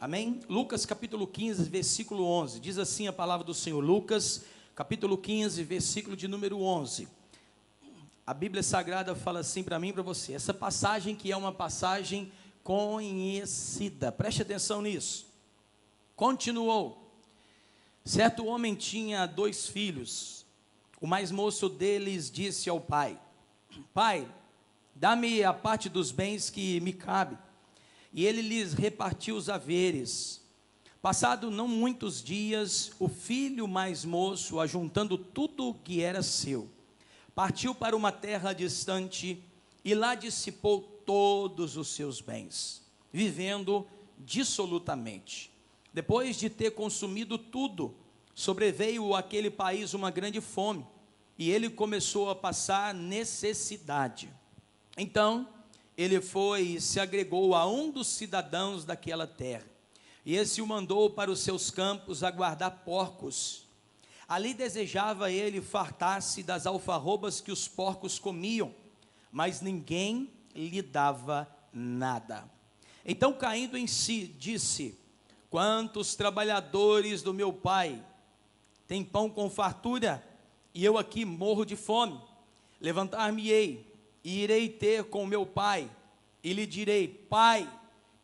Amém? Lucas capítulo 15, versículo 11, diz assim a palavra do Senhor. Lucas capítulo 15, versículo de número 11. A Bíblia Sagrada fala assim para mim e para você. Essa passagem que é uma passagem conhecida. Preste atenção nisso. Continuou. Certo homem tinha 2 filhos. O mais moço deles disse ao pai: Pai, dá-me a parte dos bens que me cabe. E ele lhes repartiu os haveres. Passado não muitos dias, o filho mais moço, ajuntando tudo o que era seu, partiu para uma terra distante e lá dissipou todos os seus bens, vivendo dissolutamente. Depois de ter consumido tudo, sobreveio àquele país uma grande fome, e ele começou a passar necessidade. Então, ele foi e se agregou a um dos cidadãos daquela terra, e esse o mandou para os seus campos a guardar porcos. Ali desejava ele fartar-se das alfarrobas que os porcos comiam, mas ninguém lhe dava nada. Então, caindo em si, disse: Quantos trabalhadores do meu pai têm pão com fartura, e eu aqui morro de fome? Levantar-me-ei e irei ter com meu pai, e lhe direi: Pai,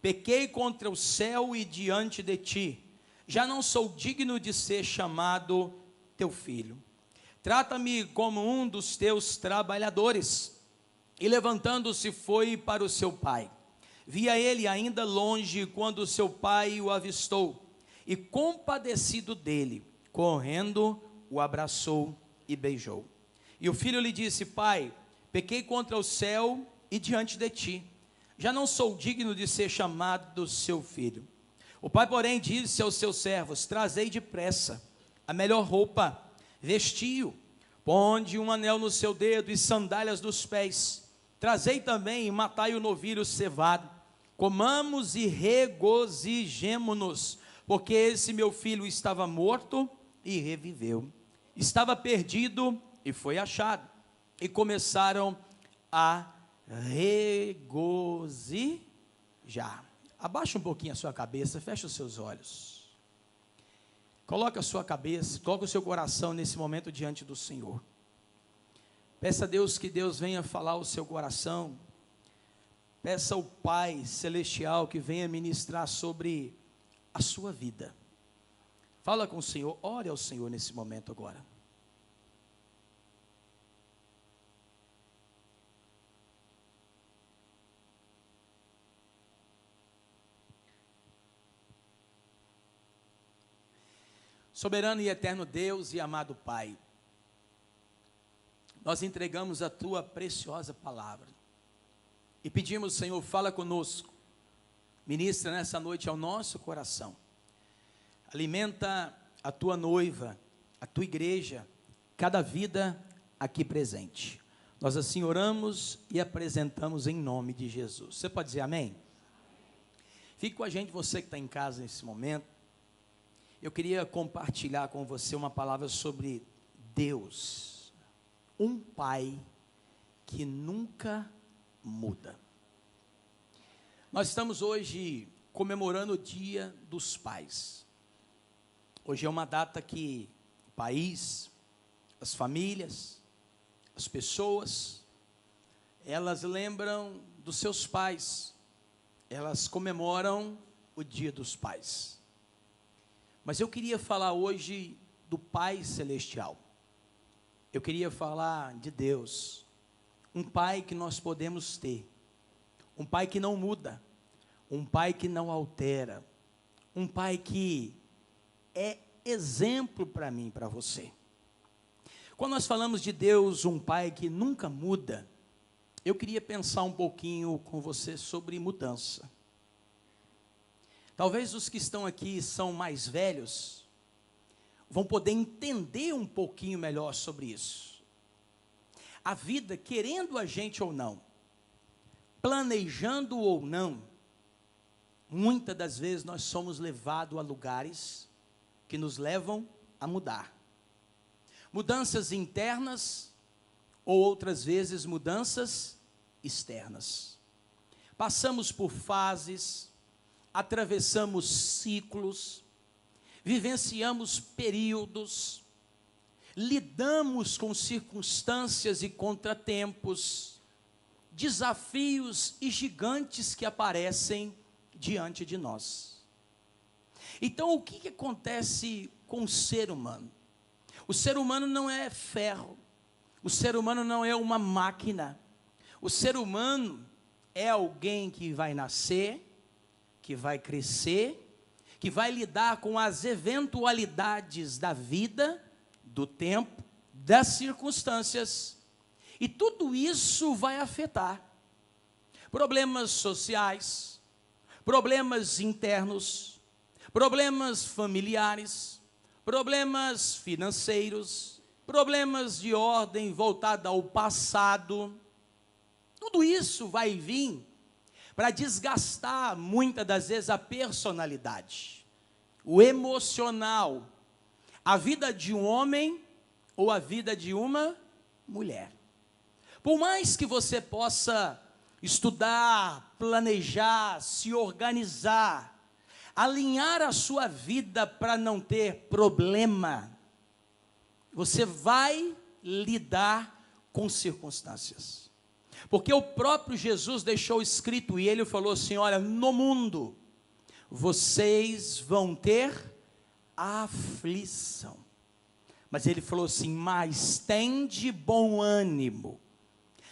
pequei contra o céu e diante de ti, já não sou digno de ser chamado teu filho. Trata-me como um dos teus trabalhadores. E levantando-se foi para o seu pai. Via ele ainda longe quando seu pai o avistou, e compadecido dele, correndo, o abraçou e beijou. E o filho lhe disse: Pai, pequei contra o céu e diante de ti, já não sou digno de ser chamado seu filho. O pai, porém, disse aos seus servos: Trazei depressa a melhor roupa, vestiu, ponde um anel no seu dedo e sandálias nos pés. Trazei também e matai o novilho cevado. Comamos e regozijemo-nos, porque esse meu filho estava morto e reviveu, estava perdido e foi achado. E começaram a regozijar. Abaixa um pouquinho a sua cabeça, fecha os seus olhos. Coloca a sua cabeça, coloca o seu coração nesse momento diante do Senhor. Peça a Deus que Deus venha falar ao seu coração. Peça ao Pai Celestial que venha ministrar sobre a sua vida. Fala com o Senhor, ore ao Senhor nesse momento agora. Soberano e eterno Deus e amado Pai, nós entregamos a Tua preciosa palavra e pedimos, Senhor, fala conosco, ministra nessa noite ao nosso coração, alimenta a Tua noiva, a Tua igreja, cada vida aqui presente. Nós assim oramos e apresentamos em nome de Jesus. Você pode dizer amém? Fique com a gente, você que está em casa nesse momento. Eu queria compartilhar com você uma palavra sobre Deus, um Pai que nunca muda. Nós estamos hoje comemorando o Dia dos Pais. Hoje é uma data que o país, as famílias, as pessoas, elas lembram dos seus pais, elas comemoram o Dia dos Pais. Mas eu queria falar hoje do Pai Celestial. Eu queria falar de Deus, um Pai que nós podemos ter, um Pai que não muda, um Pai que não altera, um Pai que é exemplo para mim e para você. Quando nós falamos de Deus, um Pai que nunca muda, eu queria pensar um pouquinho com você sobre mudança. Talvez os que estão aqui são mais velhos, vão poder entender um pouquinho melhor sobre isso. A vida, querendo a gente ou não, planejando ou não, muitas das vezes nós somos levados a lugares que nos levam a mudar. Mudanças internas ou outras vezes mudanças externas. Passamos por fases, atravessamos ciclos, vivenciamos períodos, lidamos com circunstâncias e contratempos, desafios e gigantes que aparecem diante de nós. Então, o que acontece com o ser humano? O ser humano não é ferro, o ser humano não é uma máquina, o ser humano é alguém que vai nascer, que vai crescer, que vai lidar com as eventualidades da vida, do tempo, das circunstâncias, e tudo isso vai afetar problemas sociais, problemas internos, problemas familiares, problemas financeiros, problemas de ordem voltada ao passado. Tudo isso vai vir para desgastar, muitas das vezes, a personalidade, o emocional, a vida de um homem ou a vida de uma mulher. Por mais que você possa estudar, planejar, se organizar, alinhar a sua vida para não ter problema, você vai lidar com circunstâncias. Porque o próprio Jesus deixou escrito, e ele falou assim, olha, no mundo, vocês vão ter aflição. Mas ele falou assim, mas tende bom ânimo.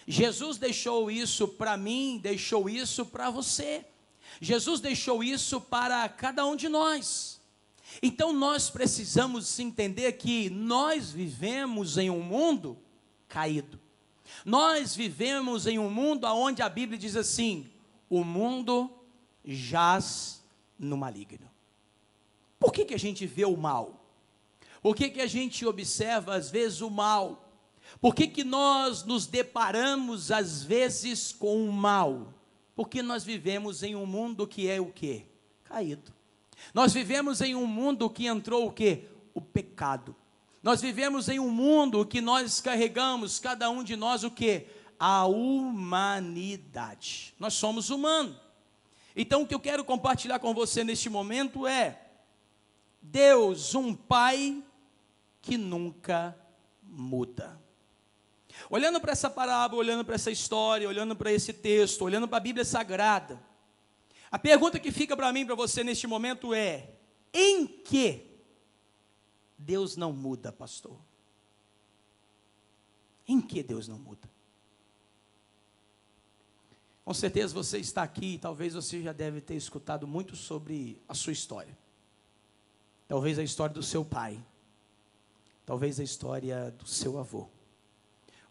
Jesus deixou isso para mim, deixou isso para você. Jesus deixou isso para cada um de nós. Então nós precisamos entender que nós vivemos em um mundo caído. Nós vivemos em um mundo onde a Bíblia diz assim, o mundo jaz no maligno. Por que a gente vê o mal? Por que a gente observa às vezes o mal? Por que nós nos deparamos às vezes com o mal? Porque nós vivemos em um mundo que é o quê? Caído. Nós vivemos em um mundo que entrou o quê? O pecado. Nós vivemos em um mundo que nós carregamos, cada um de nós, o quê? A humanidade. Nós somos humanos. Então, o que eu quero compartilhar com você neste momento é Deus, um Pai que nunca muda. Olhando para essa parábola, olhando para essa história, olhando para esse texto, olhando para a Bíblia Sagrada, a pergunta que fica para mim e para você neste momento é, em que Deus não muda, pastor? Em que Deus não muda? Com certeza você está aqui, talvez você já deve ter escutado muito sobre a sua história. Talvez a história do seu pai. Talvez a história do seu avô.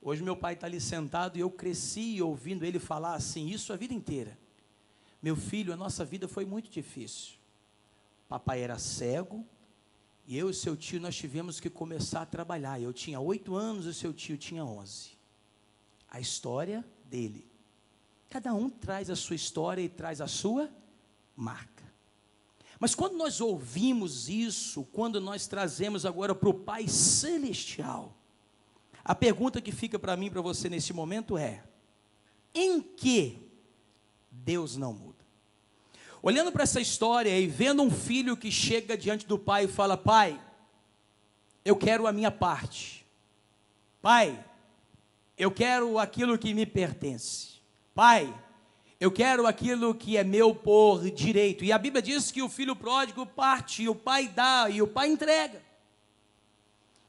Hoje meu pai está ali sentado e eu cresci ouvindo ele falar assim, isso a vida inteira. Meu filho, a nossa vida foi muito difícil. Papai era cego, e eu e seu tio, nós tivemos que começar a trabalhar. Eu tinha 8 anos e seu tio tinha 11. A história dele. Cada um traz a sua história e traz a sua marca. Mas quando nós ouvimos isso, quando nós trazemos agora para o Pai Celestial, a pergunta que fica para mim e para você nesse momento é, em que Deus não muda? Olhando para essa história e vendo um filho que chega diante do pai e fala, pai, eu quero a minha parte. Pai, eu quero aquilo que me pertence. Pai, eu quero aquilo que é meu por direito. E a Bíblia diz que o filho pródigo parte, e o pai dá, e o pai entrega.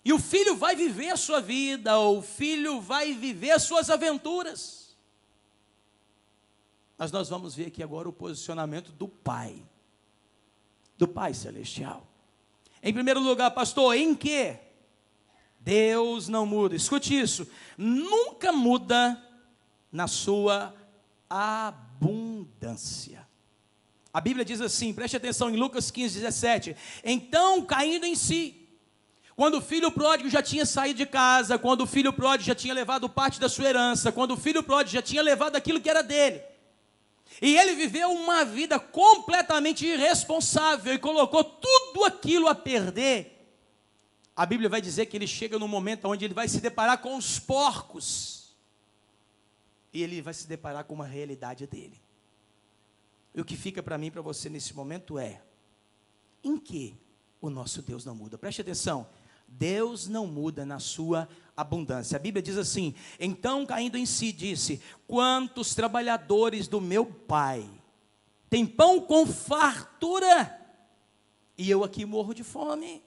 E o filho vai viver a sua vida, o filho vai viver as suas aventuras. Mas nós vamos ver aqui agora o posicionamento do Pai Celestial. Em primeiro lugar, pastor, em que Deus não muda? Escute isso, nunca muda na sua abundância. A Bíblia diz assim, preste atenção em Lucas 15, 17. Então, caindo em si, quando o filho pródigo já tinha saído de casa, quando o filho pródigo já tinha levado parte da sua herança, quando o filho pródigo já tinha levado aquilo que era dele, e ele viveu uma vida completamente irresponsável e colocou tudo aquilo a perder, a Bíblia vai dizer que ele chega num momento onde ele vai se deparar com os porcos, e ele vai se deparar com uma realidade dele. E o que fica para mim e para você nesse momento é: em que o nosso Deus não muda? Preste atenção, Deus não muda na sua abundância. A Bíblia diz assim: então caindo em si disse: quantos trabalhadores do meu Pai têm pão com fartura, e eu aqui morro de fome.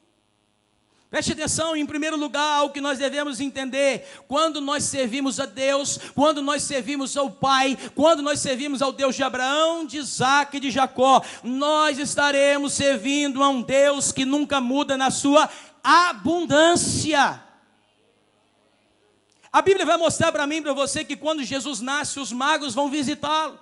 Preste atenção, em primeiro lugar, o que nós devemos entender: quando nós servimos a Deus, quando nós servimos ao Pai, quando nós servimos ao Deus de Abraão, de Isaac e de Jacó, nós estaremos servindo a um Deus que nunca muda na sua abundância. A Bíblia vai mostrar para mim e para você que quando Jesus nasce, os magos vão visitá-lo,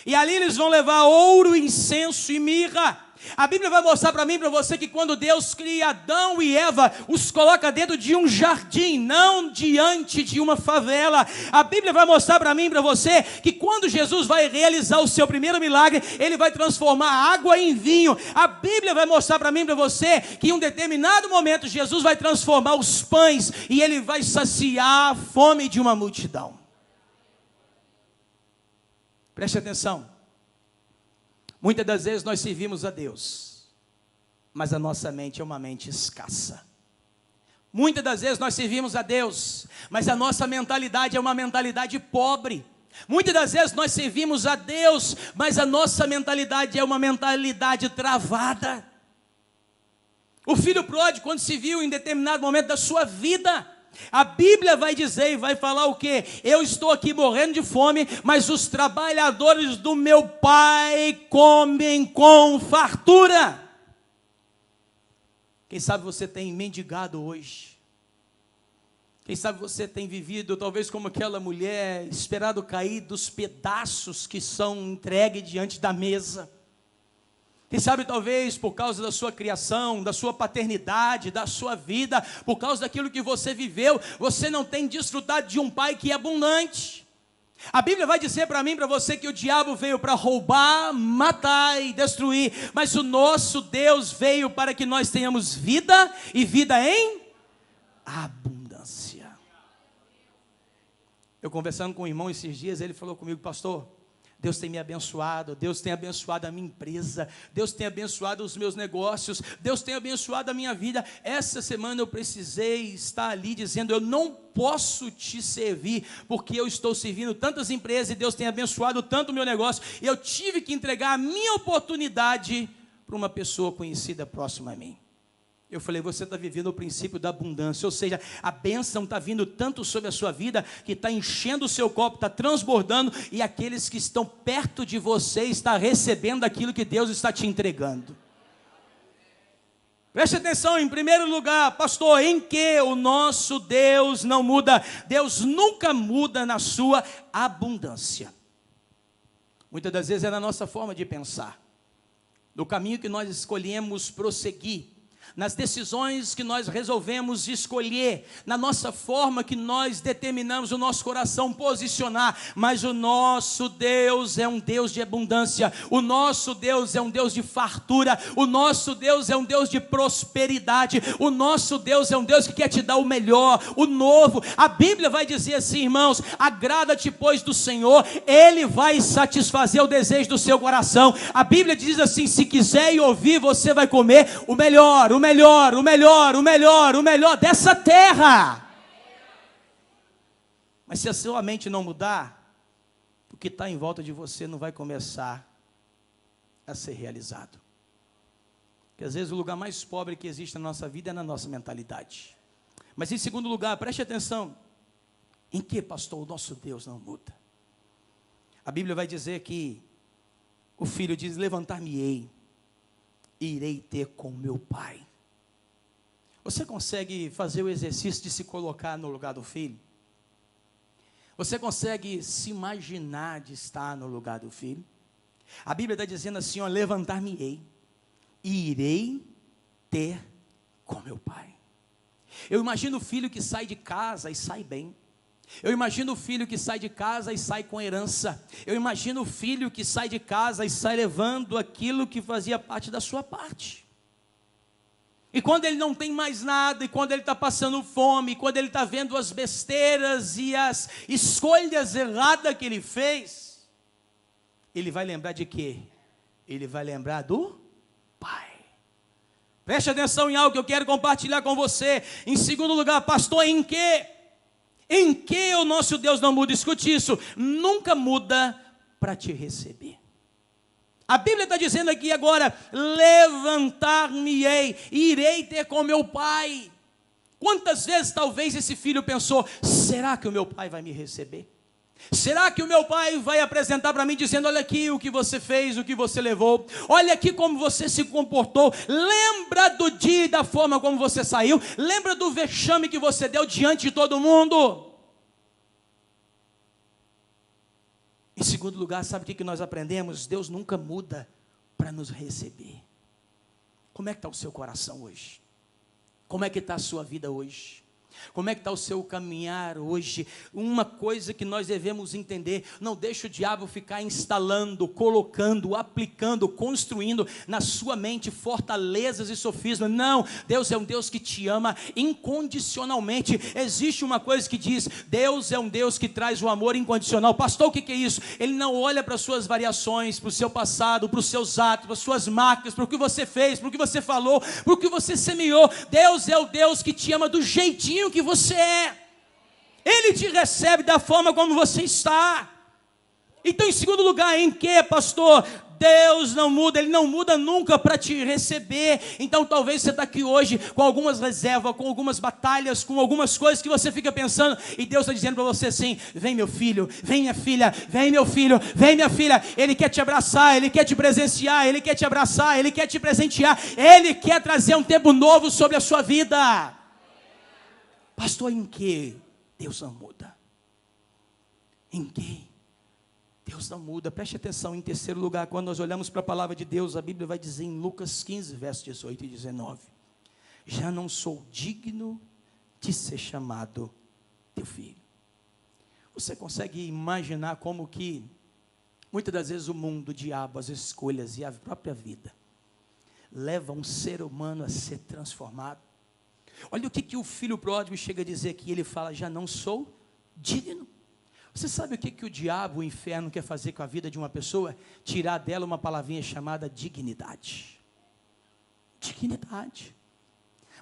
e ali eles vão levar ouro, incenso e mirra. A Bíblia vai mostrar para mim e para você que quando Deus cria Adão e Eva, os coloca dentro de um jardim, não diante de uma favela. A Bíblia vai mostrar para mim e para você que quando Jesus vai realizar o seu primeiro milagre, ele vai transformar água em vinho. A Bíblia vai mostrar para mim e para você que em um determinado momento Jesus vai transformar os pães e ele vai saciar a fome de uma multidão. Preste atenção. Muitas das vezes nós servimos a Deus, mas a nossa mente é uma mente escassa. Muitas das vezes nós servimos a Deus, mas a nossa mentalidade é uma mentalidade pobre. Muitas das vezes nós servimos a Deus, mas a nossa mentalidade é uma mentalidade travada. O filho pródigo, quando se viu em determinado momento da sua vida, a Bíblia vai dizer e vai falar o quê? Eu estou aqui morrendo de fome, mas os trabalhadores do meu Pai comem com fartura. Quem sabe você tem mendigado hoje? Quem sabe você tem vivido talvez como aquela mulher, esperado cair dos pedaços que são entregues diante da mesa? Quem sabe talvez por causa da sua criação, da sua paternidade, da sua vida, por causa daquilo que você viveu, você não tem desfrutado de um pai que é abundante. A Bíblia vai dizer para mim e para você que o diabo veio para roubar, matar e destruir, mas o nosso Deus veio para que nós tenhamos vida e vida em abundância. Eu conversando com um irmão esses dias, ele falou comigo: pastor, Deus tem me abençoado, Deus tem abençoado a minha empresa, Deus tem abençoado os meus negócios, Deus tem abençoado a minha vida. Essa semana eu precisei estar ali dizendo: eu não posso te servir, porque eu estou servindo tantas empresas e Deus tem abençoado tanto o meu negócio, e eu tive que entregar a minha oportunidade para uma pessoa conhecida próxima a mim. Eu falei: você está vivendo o princípio da abundância, ou seja, a bênção está vindo tanto sobre a sua vida, que está enchendo o seu copo, está transbordando, e aqueles que estão perto de você estão recebendo aquilo que Deus está te entregando. Preste atenção, em primeiro lugar, pastor, em que o nosso Deus não muda? Deus nunca muda na sua abundância. Muitas das vezes é na nossa forma de pensar, no caminho que nós escolhemos prosseguir, nas decisões que nós resolvemos escolher, na nossa forma que nós determinamos o nosso coração posicionar. Mas o nosso Deus é um Deus de abundância, o nosso Deus é um Deus de fartura, o nosso Deus é um Deus de prosperidade, o nosso Deus é um Deus que quer te dar o melhor, o novo. A Bíblia vai dizer assim, irmãos: agrada-te, pois, do Senhor, Ele vai satisfazer o desejo do seu coração. A Bíblia diz assim: se quiser e ouvir, você vai comer o melhor dessa terra. Mas se a sua mente não mudar, o que está em volta de você não vai começar a ser realizado. Porque às vezes o lugar mais pobre que existe na nossa vida é na nossa mentalidade. Mas em segundo lugar, preste atenção: em que, pastor, o nosso Deus não muda? A Bíblia vai dizer que o filho diz: levantar-me-ei e irei ter com meu pai. Você consegue fazer o exercício de se colocar no lugar do filho? Você consegue se imaginar de estar no lugar do filho? A Bíblia está dizendo assim: ó, levantar-me-ei e irei ter com meu pai. Eu imagino o filho que sai de casa e sai bem. Eu imagino o filho que sai de casa e sai com herança. Eu imagino o filho que sai de casa e sai levando aquilo que fazia parte da sua parte. E quando ele não tem mais nada, e quando ele está passando fome, e quando ele está vendo as besteiras e as escolhas erradas que ele fez, ele vai lembrar de quê? Ele vai lembrar do Pai. Preste atenção em algo que eu quero compartilhar com você. Em segundo lugar, pastor, em quê? Em que o nosso Deus não muda? Escute isso, nunca muda para te receber. A Bíblia está dizendo aqui agora, levantar-me-ei, irei ter com meu pai. Quantas vezes talvez esse filho pensou, será que o meu pai vai me receber? Será que o meu pai vai apresentar para mim dizendo, olha aqui o que você fez, o que você levou, olha aqui como você se comportou, lembra do dia e da forma como você saiu, lembra do vexame que você deu diante de todo mundo? Em segundo lugar, sabe o que nós aprendemos? Deus nunca muda para nos receber. Como é que está o seu coração hoje? Como é que está a sua vida hoje? Como é que está o seu caminhar hoje? Uma coisa que nós devemos entender, não deixe o diabo ficar instalando, colocando, aplicando, construindo na sua mente fortalezas e sofismas. Não, Deus é um Deus que te ama incondicionalmente. Existe uma coisa que diz, Deus é um Deus que traz o amor incondicional. Pastor, o que é isso? Ele não olha para as suas variações, para o seu passado, para os seus atos, para as suas marcas, para o que você fez, para o que você falou, para o que você semeou. Deus é o Deus que te ama do jeitinho que você é. Ele te recebe da forma como você está. Então, em segundo lugar, em que, pastor? Deus não muda, Ele não muda nunca para te receber. Então talvez você está aqui hoje com algumas reservas, com algumas batalhas, com algumas coisas que você fica pensando, e Deus está dizendo para você assim, vem meu filho, vem minha filha, vem meu filho, vem minha filha. Ele quer te abraçar, Ele quer te presenciar, Ele quer te abraçar, Ele quer te presentear, Ele quer trazer um tempo novo sobre a sua vida. Pastor, em que Deus não muda? Em que Deus não muda? Preste atenção, em terceiro lugar, quando nós olhamos para a palavra de Deus, a Bíblia vai dizer em Lucas 15, versos 18 e 19, já não sou digno de ser chamado teu filho. Você consegue imaginar como que, muitas das vezes o mundo, o diabo, as escolhas e a própria vida, leva um ser humano a ser transformado? Olha o que o filho pródigo chega a dizer aqui, ele fala, já não sou digno. Você sabe o que o diabo, o inferno quer fazer com a vida de uma pessoa? Tirar dela uma palavrinha chamada dignidade. Dignidade.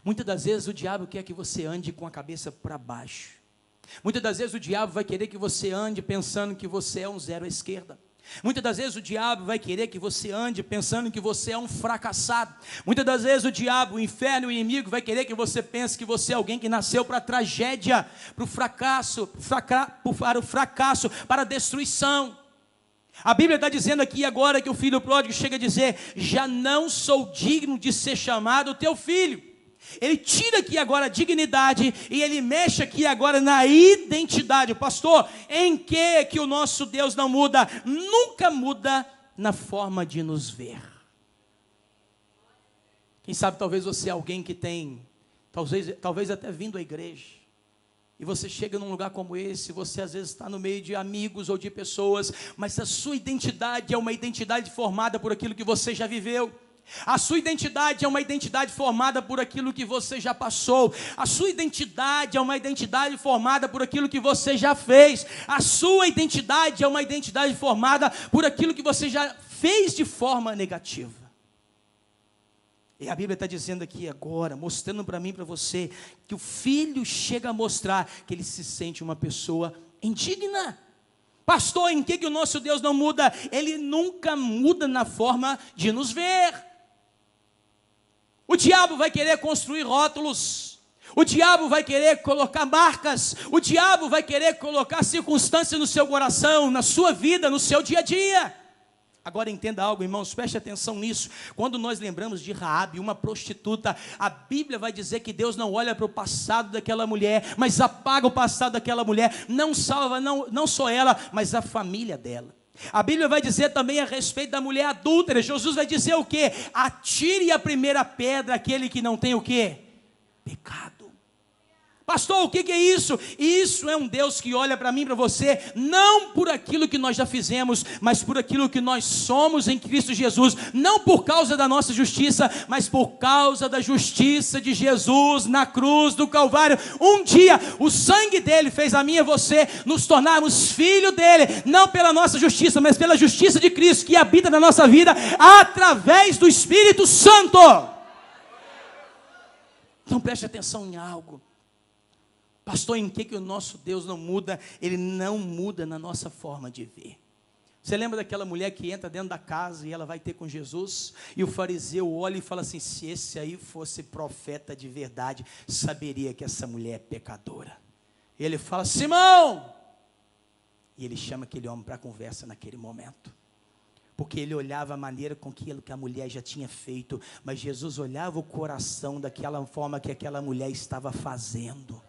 Muitas das vezes o diabo quer que você ande com a cabeça para baixo. Muitas das vezes o diabo vai querer que você ande pensando que você é um zero à esquerda. Muitas das vezes o diabo vai querer que você ande pensando que você é um fracassado. Muitas das vezes o diabo, o inferno, o inimigo vai querer que você pense que você é alguém que nasceu para a tragédia, para o fracasso, para a destruição. A Bíblia está dizendo aqui agora que o filho pródigo chega a dizer, já não sou digno de ser chamado teu filho. Ele tira aqui agora a dignidade e ele mexe aqui agora na identidade. Pastor, em que o nosso Deus não muda? Nunca muda na forma de nos ver. Quem sabe talvez você é alguém que tem, talvez até vindo à igreja, e você chega num lugar como esse, você às vezes está no meio de amigos ou de pessoas, mas a sua identidade é uma identidade formada por aquilo que você já viveu. A sua identidade é uma identidade formada por aquilo que você já passou. A sua identidade é uma identidade formada por aquilo que você já fez. A sua identidade é uma identidade formada por aquilo que você já fez de forma negativa. E a Bíblia está dizendo aqui agora, mostrando para mim e para você, que o filho chega a mostrar que ele se sente uma pessoa indigna. Pastor, em que o nosso Deus não muda? Ele nunca muda na forma de nos ver. O diabo vai querer construir rótulos, o diabo vai querer colocar marcas, o diabo vai querer colocar circunstâncias no seu coração, na sua vida, no seu dia a dia. Agora entenda algo, irmãos, preste atenção nisso. Quando nós lembramos de Raabe, uma prostituta, a Bíblia vai dizer que Deus não olha para o passado daquela mulher, mas apaga o passado daquela mulher, não salva não só ela, mas a família dela. A Bíblia vai dizer também a respeito da mulher adúltera. Jesus vai dizer o quê? Atire a primeira pedra aquele que não tem o quê? Pecado. Pastor, o que é isso? Isso é um Deus que olha para mim e para você, não por aquilo que nós já fizemos, mas por aquilo que nós somos em Cristo Jesus, não por causa da nossa justiça, mas por causa da justiça de Jesus na cruz do Calvário. Um dia, o sangue dele fez a mim e a você nos tornarmos filho dele, não pela nossa justiça, mas pela justiça de Cristo, que habita na nossa vida, através do Espírito Santo. Então preste atenção em algo. Pastor, em que o nosso Deus não muda? Ele não muda na nossa forma de ver. Você lembra daquela mulher que entra dentro da casa e ela vai ter com Jesus? E o fariseu olha e fala assim, se esse aí fosse profeta de verdade, saberia que essa mulher é pecadora. E ele fala, Simão! E ele chama aquele homem para a conversa naquele momento. Porque ele olhava a maneira com que a mulher já tinha feito, mas Jesus olhava o coração daquela forma que aquela mulher estava fazendo.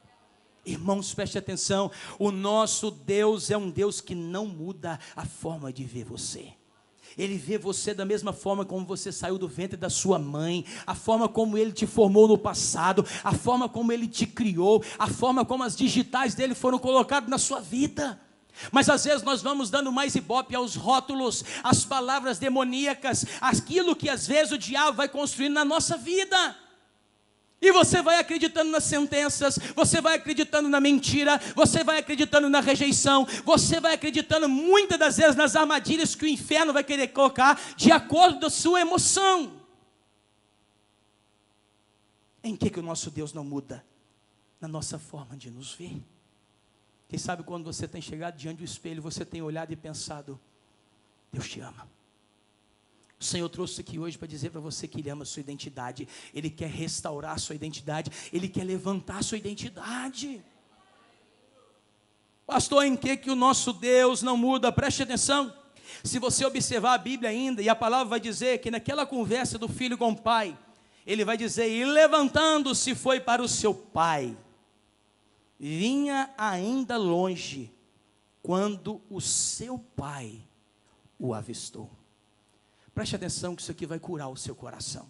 Irmãos, preste atenção, o nosso Deus é um Deus que não muda a forma de ver você. Ele vê você da mesma forma como você saiu do ventre da sua mãe, a forma como Ele te formou no passado, a forma como Ele te criou, a forma como as digitais dele foram colocadas na sua vida. Mas às vezes nós vamos dando mais ibope aos rótulos, às palavras demoníacas, aquilo que às vezes o diabo vai construindo na nossa vida. E você vai acreditando nas sentenças, você vai acreditando na mentira, você vai acreditando na rejeição, você vai acreditando muitas das vezes nas armadilhas que o inferno vai querer colocar de acordo com a sua emoção. Em que o nosso Deus não muda? Na nossa forma de nos ver. Quem sabe quando você tem chegado diante do espelho, você tem olhado e pensado, Deus te ama. O Senhor trouxe aqui hoje para dizer para você que Ele ama a sua identidade. Ele quer restaurar a sua identidade. Ele quer levantar a sua identidade. Pastor, em que o nosso Deus não muda? Preste atenção. Se você observar a Bíblia ainda, e a palavra vai dizer que naquela conversa do filho com o pai, ele vai dizer, e levantando-se foi para o seu pai. Vinha ainda longe, quando o seu pai o avistou. Preste atenção que isso aqui vai curar o seu coração.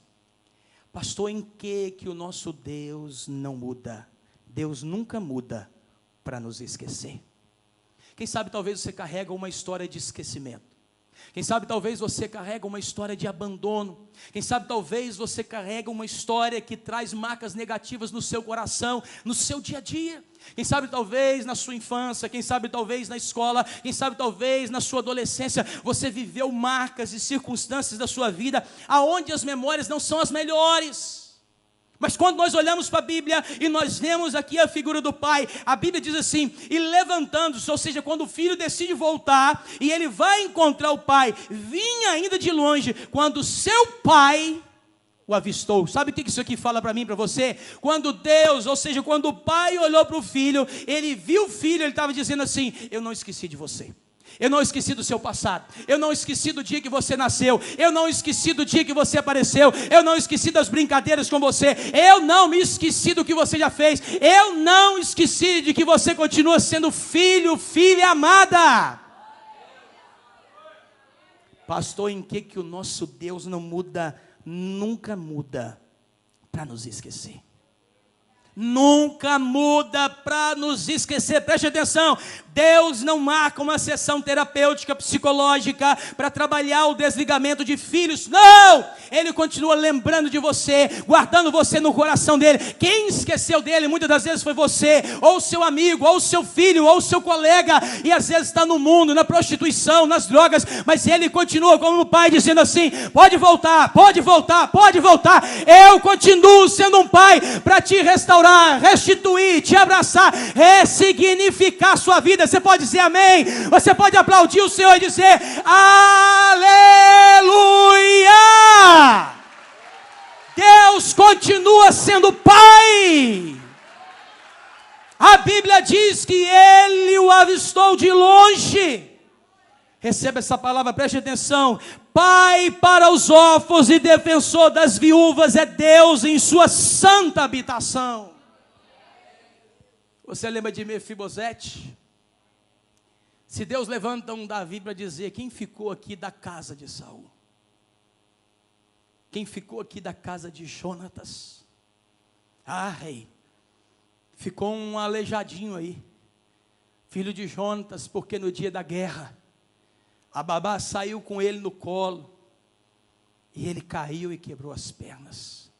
Pastor, em que o nosso Deus não muda? Deus nunca muda para nos esquecer. Quem sabe talvez você carrega uma história de esquecimento. Quem sabe talvez você carrega uma história de abandono. Quem sabe talvez você carrega uma história que traz marcas negativas no seu coração, no seu dia a dia. Quem sabe talvez na sua infância, quem sabe talvez na escola, quem sabe talvez na sua adolescência, você viveu marcas e circunstâncias da sua vida, aonde as memórias não são as melhores. Mas quando nós olhamos para a Bíblia e nós vemos aqui a figura do pai, a Bíblia diz assim, e levantando-se, ou seja, quando o filho decide voltar, e ele vai encontrar o pai, vinha ainda de longe, quando seu pai o avistou. Sabe o que isso aqui fala para mim e para você? Quando Deus, ou seja, quando o pai olhou para o filho, ele viu o filho, ele estava dizendo assim, eu não esqueci de você. Eu não esqueci do seu passado, eu não esqueci do dia que você nasceu, eu não esqueci do dia que você apareceu, eu não esqueci das brincadeiras com você, eu não me esqueci do que você já fez, eu não esqueci de que você continua sendo filho, filha amada. Pastor, em que o nosso Deus não muda? Nunca muda para nos esquecer. Nunca muda para nos esquecer. Preste atenção, Deus não marca uma sessão terapêutica, psicológica, para trabalhar o desligamento de filhos. Não! Ele continua lembrando de você, guardando você no coração dele. Quem esqueceu dele muitas das vezes foi você, ou seu amigo, ou seu filho, ou seu colega, e às vezes está no mundo, na prostituição, nas drogas, mas ele continua como o pai dizendo assim, pode voltar, pode voltar, pode voltar. Eu continuo sendo um pai para te restaurar, restituir, te abraçar, ressignificar a sua vida. Você pode dizer amém? Você pode aplaudir o Senhor e dizer aleluia! Deus continua sendo Pai. A Bíblia diz que Ele o avistou de longe. Receba essa palavra, preste atenção. Pai para os órfãos e defensor das viúvas é Deus em sua santa habitação. Você lembra de Mefibosete? Se Deus levanta um Davi para dizer, quem ficou aqui da casa de Saul? Quem ficou aqui da casa de Jonatas? Ah, rei, ficou um aleijadinho aí, filho de Jonatas, porque no dia da guerra, a babá saiu com ele no colo, e ele caiu e quebrou as pernas.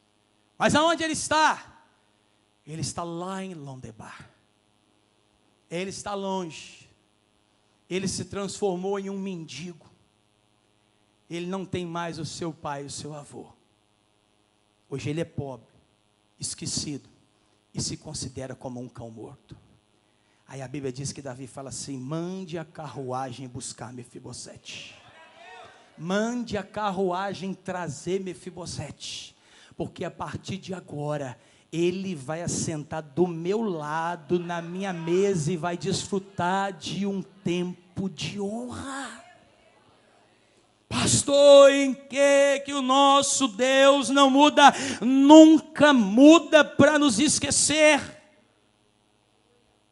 Mas aonde ele está? Ele está lá em Londebar. Ele está longe. Ele se transformou em um mendigo. Ele não tem mais o seu pai, o seu avô. Hoje ele é pobre, esquecido, e se considera como um cão morto. Aí a Bíblia diz que Davi fala assim: mande a carruagem buscar Mefibosete. Mande a carruagem trazer Mefibosete, porque a partir de agora ele vai assentar do meu lado na minha mesa e vai desfrutar de um tempo de honra. Pastor, em que o nosso Deus não muda? Nunca muda para nos esquecer.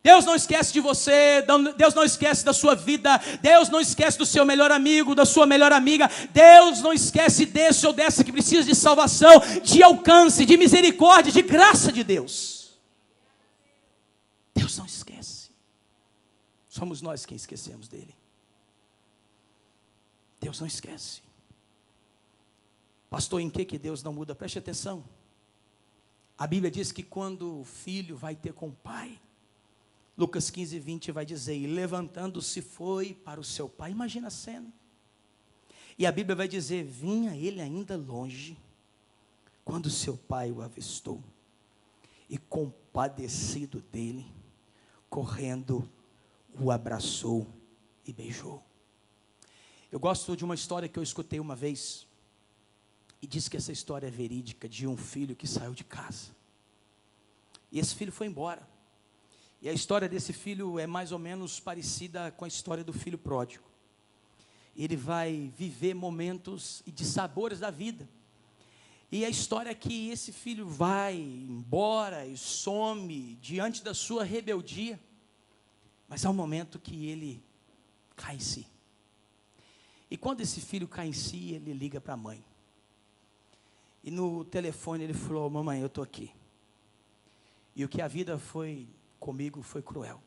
Deus não esquece de você, Deus não esquece da sua vida, Deus não esquece do seu melhor amigo, da sua melhor amiga, Deus não esquece desse ou dessa que precisa de salvação, de alcance, de misericórdia, de graça de Deus. Deus não esquece. Somos nós quem esquecemos dele. Deus não esquece. Pastor, em que Deus não muda? Preste atenção. A Bíblia diz que quando o filho vai ter com o pai, Lucas 15, 20 vai dizer: e levantando-se foi para o seu pai. Imagina a cena. E a Bíblia vai dizer: vinha ele ainda longe, quando seu pai o avistou, e compadecido dele, correndo, o abraçou e beijou. Eu gosto de uma história que eu escutei uma vez, e diz que essa história é verídica, de um filho que saiu de casa, e esse filho foi embora. E a história desse filho é mais ou menos parecida com a história do filho pródigo. Ele vai viver momentos de sabores da vida. E a história é que esse filho vai embora e some diante da sua rebeldia. Mas há um momento que ele cai em si. E quando esse filho cai em si, ele liga para a mãe. E no telefone ele falou: mamãe, eu estou aqui. E o que a vida foi comigo foi cruel.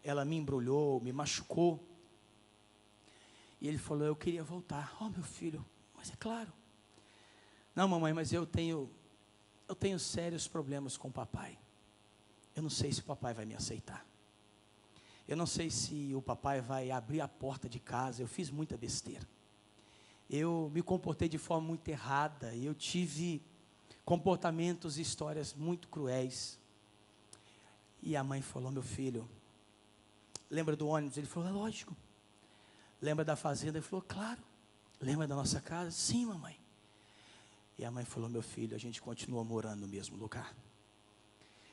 Ela me embrulhou, me machucou. E ele falou: eu queria voltar. Oh, meu filho, mas é claro. Não, mamãe, mas eu tenho sérios problemas com o papai. Eu não sei se o papai vai me aceitar. Eu não sei se o papai vai abrir a porta de casa. Eu fiz muita besteira. Eu me comportei de forma muito errada. Eu tive comportamentos e histórias muito cruéis. E a mãe falou: meu filho, lembra do ônibus? Ele falou: é lógico. Lembra da fazenda? Ele falou: claro. Lembra da nossa casa? Sim, mamãe. E a mãe falou: meu filho, a gente continua morando no mesmo lugar.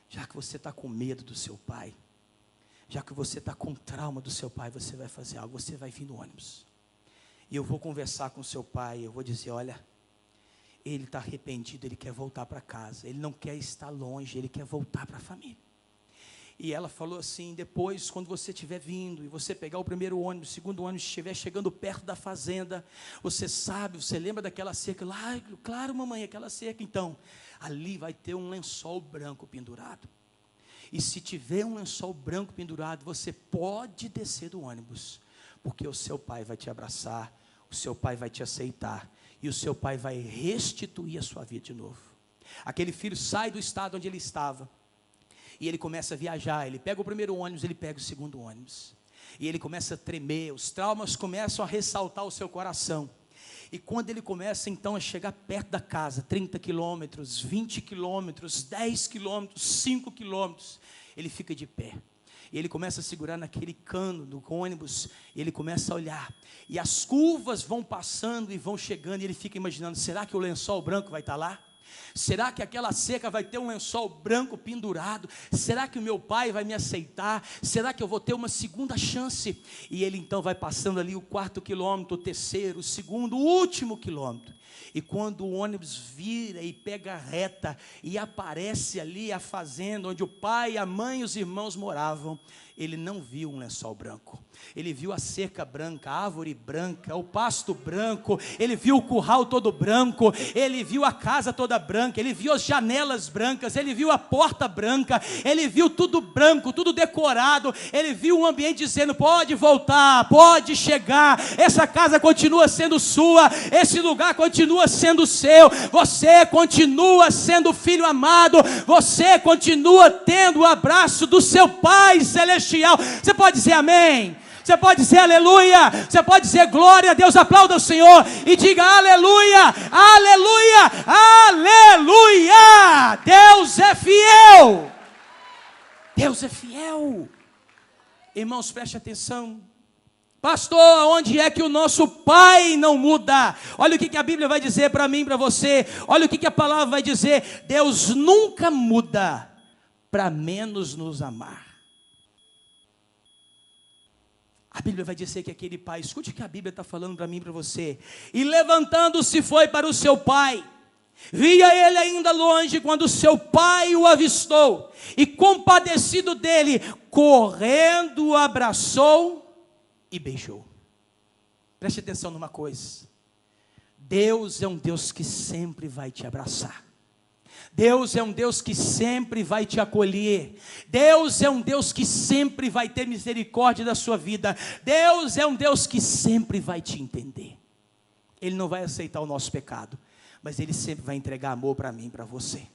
Já que você está com medo do seu pai, já que você está com trauma do seu pai, você vai fazer algo, você vai vir no ônibus. E eu vou conversar com o seu pai, eu vou dizer: olha, ele está arrependido, ele quer voltar para casa, ele não quer estar longe, ele quer voltar para a família. E ela falou assim: depois, quando você estiver vindo, e você pegar o primeiro ônibus, o segundo ônibus, estiver chegando perto da fazenda, você sabe, você lembra daquela cerca lá? Claro, mamãe, aquela cerca. Então, ali vai ter um lençol branco pendurado. E se tiver um lençol branco pendurado, você pode descer do ônibus, porque o seu pai vai te abraçar, o seu pai vai te aceitar, e o seu pai vai restituir a sua vida de novo. Aquele filho sai do estado onde ele estava, e ele começa a viajar. Ele pega o primeiro ônibus, ele pega o segundo ônibus, e ele começa a tremer, os traumas começam a ressaltar o seu coração. E quando ele começa então a chegar perto da casa, 30 quilômetros, 20 quilômetros, 10 quilômetros, 5 quilômetros, ele fica de pé. E ele começa a segurar naquele cano do ônibus, e ele começa a olhar. E as curvas vão passando e vão chegando, e ele fica imaginando: será que o lençol branco vai estar lá? Será que aquela cerca vai ter um lençol branco pendurado? Será que o meu pai vai me aceitar? Será que eu vou ter uma segunda chance? E ele então vai passando ali o 4º quilômetro, o 3º, o 2º, o último quilômetro. E quando o ônibus vira e pega a reta, e aparece ali a fazenda onde o pai, a mãe e os irmãos moravam, ele não viu um lençol branco. Ele viu a cerca branca, a árvore branca, o pasto branco. Ele viu o curral todo branco. Ele viu a casa toda toda branca, ele viu as janelas brancas, ele viu a porta branca, ele viu tudo branco, tudo decorado, ele viu um ambiente dizendo: pode voltar, pode chegar, essa casa continua sendo sua, esse lugar continua sendo seu, você continua sendo filho amado, você continua tendo o abraço do seu Pai Celestial. Você pode dizer amém? Você pode dizer aleluia, você pode dizer glória a Deus, aplauda o Senhor e diga aleluia, aleluia, aleluia. Deus é fiel, Deus é fiel. Irmãos, preste atenção. Pastor, onde é que o nosso Pai não muda? Olha o que a Bíblia vai dizer para mim e para você, olha o que a palavra vai dizer: Deus nunca muda para menos nos amar. A Bíblia vai dizer que aquele pai, escute o que a Bíblia está falando para mim e para você. E levantando-se foi para o seu pai. Via ele ainda longe quando seu pai o avistou. E compadecido dele, correndo o abraçou e beijou. Preste atenção numa coisa. Deus é um Deus que sempre vai te abraçar. Deus é um Deus que sempre vai te acolher. Deus é um Deus que sempre vai ter misericórdia da sua vida. Deus é um Deus que sempre vai te entender. Ele não vai aceitar o nosso pecado, mas Ele sempre vai entregar amor para mim e para você.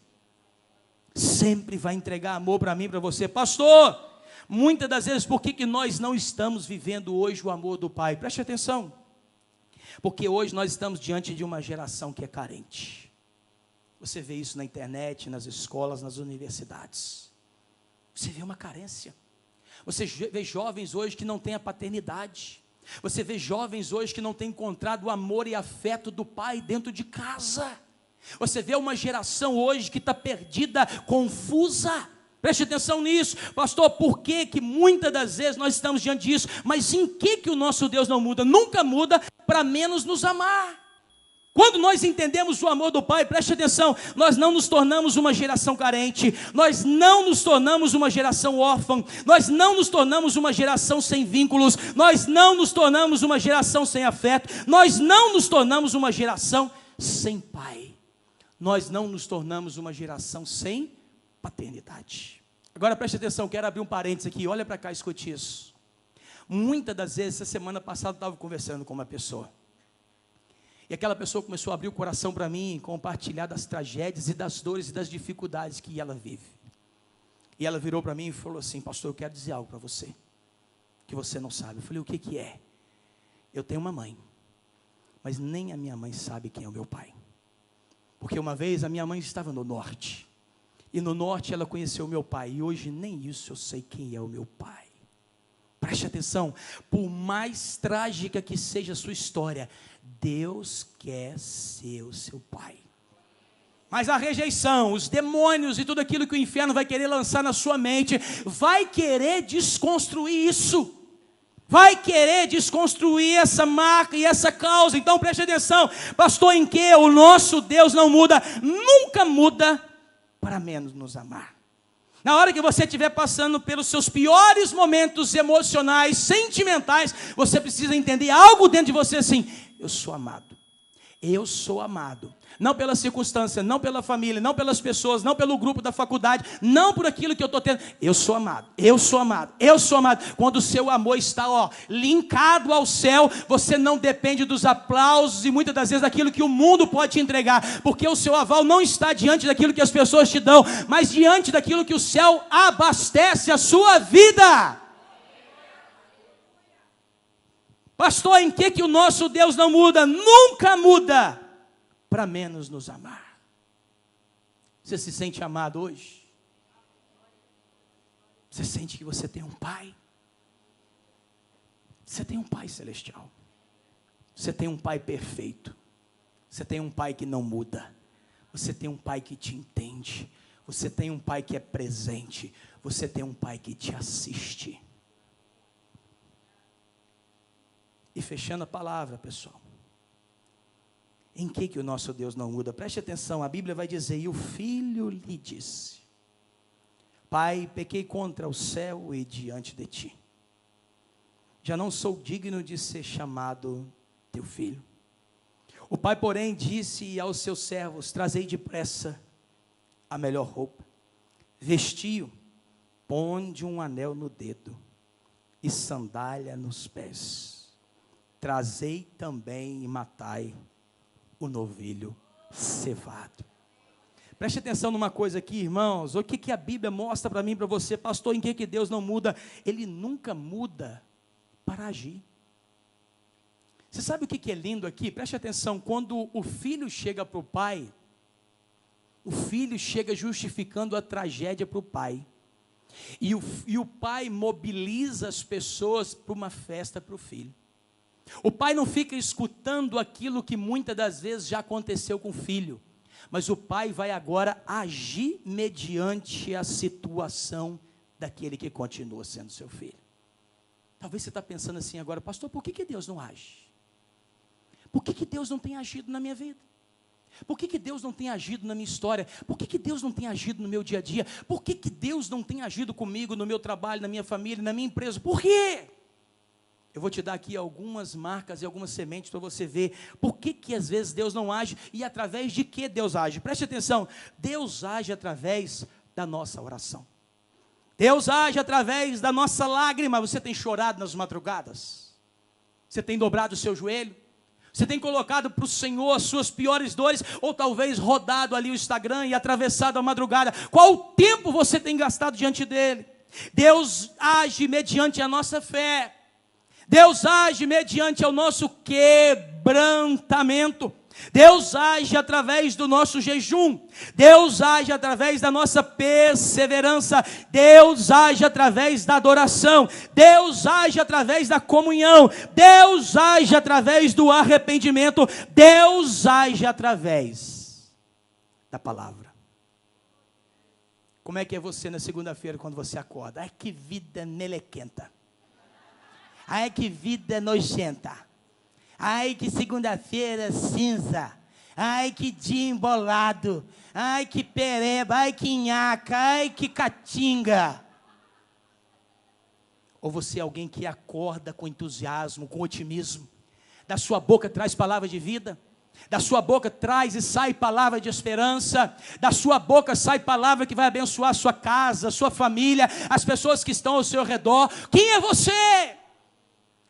Sempre vai entregar amor para mim e para você. Pastor, muitas das vezes por que nós não estamos vivendo hoje o amor do Pai? Preste atenção. Porque hoje nós estamos diante de uma geração que é carente. Você vê isso na internet, nas escolas, nas universidades. Você vê uma carência. Você vê jovens hoje que não têm a paternidade. Você vê jovens hoje que não têm encontrado o amor e afeto do pai dentro de casa. Você vê uma geração hoje que está perdida, confusa. Preste atenção nisso. Pastor, por que muitas das vezes nós estamos diante disso? Mas em que o nosso Deus não muda? Nunca muda para menos nos amar. Quando nós entendemos o amor do Pai, preste atenção, nós não nos tornamos uma geração carente, nós não nos tornamos uma geração órfã, nós não nos tornamos uma geração sem vínculos, nós não nos tornamos uma geração sem afeto, nós não nos tornamos uma geração sem pai, nós não nos tornamos uma geração sem paternidade. Agora preste atenção, quero abrir um parênteses aqui, olha para cá, escute isso. Muitas das vezes, essa semana passada eu estava conversando com uma pessoa, e aquela pessoa começou a abrir o coração para mim, compartilhar das tragédias e das dores e das dificuldades que ela vive. E ela virou para mim e falou assim: pastor, eu quero dizer algo para você, que você não sabe. Eu falei: o que é? Eu tenho uma mãe, mas nem a minha mãe sabe quem é o meu pai. Porque uma vez a minha mãe estava no norte, e no norte ela conheceu o meu pai, e hoje nem isso eu sei quem é o meu pai. Preste atenção, por mais trágica que seja a sua história, Deus quer ser o seu pai. Mas a rejeição, os demônios e tudo aquilo que o inferno vai querer lançar na sua mente, vai querer desconstruir isso. Vai querer desconstruir essa marca e essa causa. Então preste atenção, pastor, em que o nosso Deus não muda, nunca muda para menos nos amar. Na hora que você estiver passando pelos seus piores momentos emocionais, sentimentais, você precisa entender algo dentro de você assim: eu sou amado. Eu sou amado. Não pela circunstância, não pela família, não pelas pessoas, não pelo grupo da faculdade, não por aquilo que eu estou tendo. Eu sou amado, eu sou amado, eu sou amado. Quando o seu amor está linkado ao céu, você não depende dos aplausos e muitas das vezes daquilo que o mundo pode te entregar, porque o seu aval não está diante daquilo que as pessoas te dão, mas diante daquilo que o céu abastece a sua vida. Pastor, em que o nosso Deus não muda? Nunca muda para menos nos amar. Você se sente amado hoje? Você sente que você tem um pai? Você tem um pai celestial. Você tem um pai perfeito. Você tem um pai que não muda. Você tem um pai que te entende. Você tem um pai que é presente. Você tem um pai que te assiste. E fechando a palavra, pessoal, em que o nosso Deus não muda? Preste atenção, a Bíblia vai dizer: e o filho lhe disse: Pai, pequei contra o céu e diante de ti, já não sou digno de ser chamado teu filho. O pai, porém, disse aos seus servos: trazei depressa a melhor roupa, vestiu, ponde um anel no dedo e sandália nos pés. Trazei também e matai o novilho cevado. Preste atenção numa coisa aqui, irmãos. O que a Bíblia mostra para mim e para você? Pastor, em que Deus não muda? Ele nunca muda para agir. Você sabe o que é lindo aqui? Preste atenção. Quando o filho chega para o pai, o filho chega justificando a tragédia para o pai. E o pai mobiliza as pessoas para uma festa para o filho. O pai não fica escutando aquilo que muitas das vezes já aconteceu com o filho. Mas o pai vai agora agir mediante a situação daquele que continua sendo seu filho. Talvez você está pensando assim agora: pastor, por que Deus não age? Por que Deus não tem agido na minha vida? Por que Deus não tem agido na minha história? Por que Deus não tem agido no meu dia a dia? Por que Deus não tem agido comigo, no meu trabalho, na minha família, na minha empresa? Por quê? Eu vou te dar aqui algumas marcas e algumas sementes para você ver por que às vezes Deus não age e através de que Deus age. Preste atenção, Deus age através da nossa oração. Deus age através da nossa lágrima. Você tem chorado nas madrugadas? Você tem dobrado o seu joelho? Você tem colocado para o Senhor as suas piores dores? Ou talvez rodado ali o Instagram e atravessado a madrugada? Qual tempo você tem gastado diante dele? Deus age mediante a nossa fé. Deus age mediante o nosso quebrantamento. Deus age através do nosso jejum. Deus age através da nossa perseverança. Deus age através da adoração. Deus age através da comunhão. Deus age através do arrependimento. Deus age através da palavra. Como é que é você na segunda-feira quando você acorda? Ai, que vida melequenta. Ai, que vida nojenta. Ai, que segunda-feira cinza. Ai, que dia embolado. Ai, que pereba. Ai, que nhaca. Ai, que catinga. Ou você é alguém que acorda com entusiasmo, com otimismo. Da sua boca traz palavra de vida. Da sua boca traz e sai palavra de esperança. Da sua boca sai palavra que vai abençoar a sua casa, a sua família, as pessoas que estão ao seu redor. Quem é você?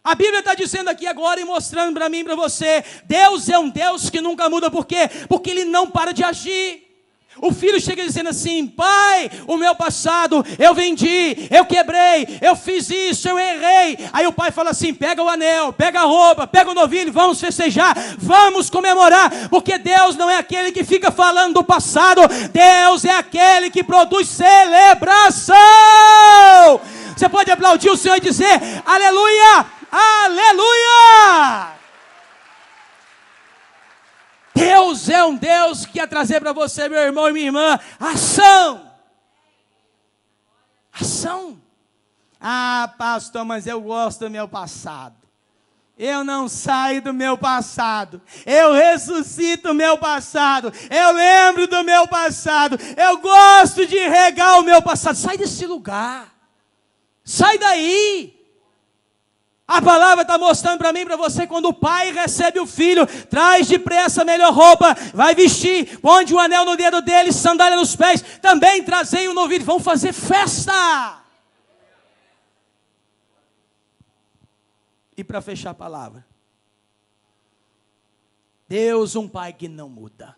A Bíblia está dizendo aqui agora e mostrando para mim e para você: Deus é um Deus que nunca muda. Por quê? Porque Ele não para de agir. O filho chega dizendo assim: pai, o meu passado, eu vendi, eu quebrei, eu fiz isso, eu errei. Aí o pai fala assim: pega o anel, pega a roupa, pega o novilho, vamos festejar, vamos comemorar. Porque Deus não é aquele que fica falando do passado, Deus é aquele que produz celebração. Você pode aplaudir o Senhor e dizer: aleluia! Aleluia! Deus é um Deus que quer trazer para você, meu irmão e minha irmã, ação. Ação. Ah, pastor, mas eu gosto do meu passado. Eu não saio do meu passado. Eu ressuscito o meu passado. Eu lembro do meu passado. Eu gosto de regar o meu passado. Sai desse lugar. Sai daí. A palavra está mostrando para mim e para você: quando o pai recebe o filho, traz depressa a melhor roupa, vai vestir, põe um anel no dedo dele, sandália nos pés, também trazei o novilho, vão fazer festa. E para fechar a palavra, Deus, um pai que não muda.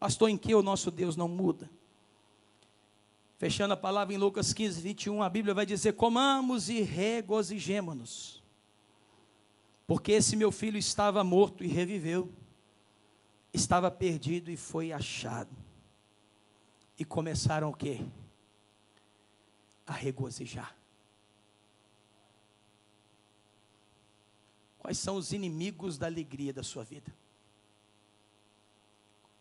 Pastor, em que o nosso Deus não muda? Fechando a palavra em Lucas 15, 21, a Bíblia vai dizer: comamos e regozijemo-nos, porque esse meu filho estava morto e reviveu, estava perdido e foi achado. E começaram o quê? A regozijar. Quais são os inimigos da alegria da sua vida?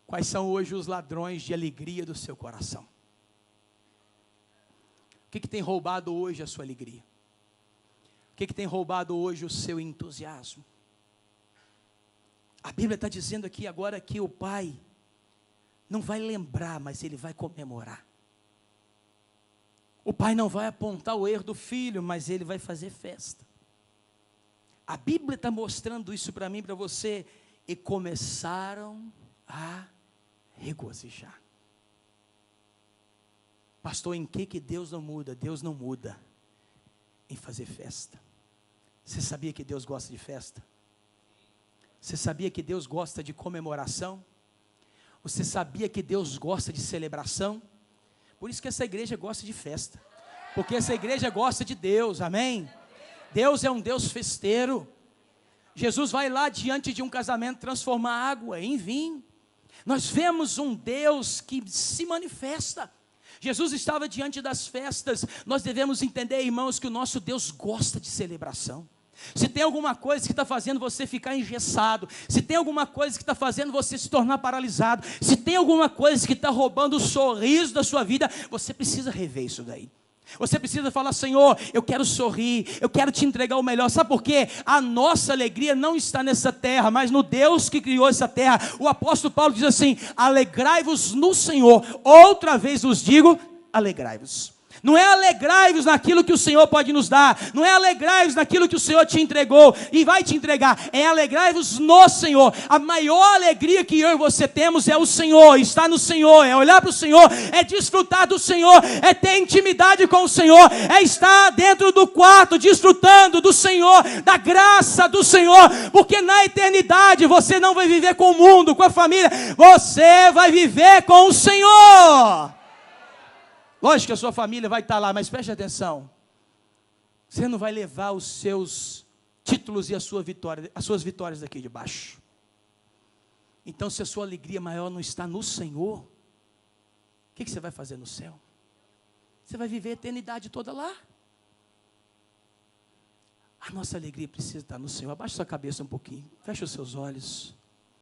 Quais são hoje os ladrões de alegria do seu coração? O que tem roubado hoje a sua alegria? O que tem roubado hoje o seu entusiasmo? A Bíblia está dizendo aqui agora que o pai não vai lembrar, mas ele vai comemorar. O pai não vai apontar o erro do filho, mas ele vai fazer festa. A Bíblia está mostrando isso para mim e para você, e começaram a regozijar. Pastor, em que Deus não muda? Deus não muda em fazer festa. Você sabia que Deus gosta de festa? Você sabia que Deus gosta de comemoração? Você sabia que Deus gosta de celebração? Por isso que essa igreja gosta de festa. Porque essa igreja gosta de Deus, amém? Deus é um Deus festeiro. Jesus vai lá diante de um casamento transformar água em vinho. Nós vemos um Deus que se manifesta. Jesus estava diante das festas. Nós devemos entender, irmãos, que o nosso Deus gosta de celebração. Se tem alguma coisa que está fazendo você ficar engessado, se tem alguma coisa que está fazendo você se tornar paralisado, se tem alguma coisa que está roubando o sorriso da sua vida, você precisa rever isso daí. Você precisa falar: Senhor, eu quero sorrir, eu quero te entregar o melhor. Sabe por quê? A nossa alegria não está nessa terra, mas no Deus que criou essa terra. O apóstolo Paulo diz assim: alegrai-vos no Senhor. Outra vez vos digo, alegrai-vos. Não é alegrai-vos naquilo que o Senhor pode nos dar, não é alegrai-vos naquilo que o Senhor te entregou e vai te entregar, é alegrai-vos no Senhor. A maior alegria que eu e você temos é o Senhor, está no Senhor, é olhar para o Senhor, é desfrutar do Senhor, é ter intimidade com o Senhor, é estar dentro do quarto desfrutando do Senhor, da graça do Senhor, porque na eternidade você não vai viver com o mundo, com a família, você vai viver com o Senhor. Lógico que a sua família vai estar lá, mas preste atenção. Você não vai levar os seus títulos e as suas vitórias daqui de baixo. Então, se a sua alegria maior não está no Senhor, o que você vai fazer no céu? Você vai viver a eternidade toda lá. A nossa alegria precisa estar no Senhor. Abaixe sua cabeça um pouquinho. Feche os seus olhos.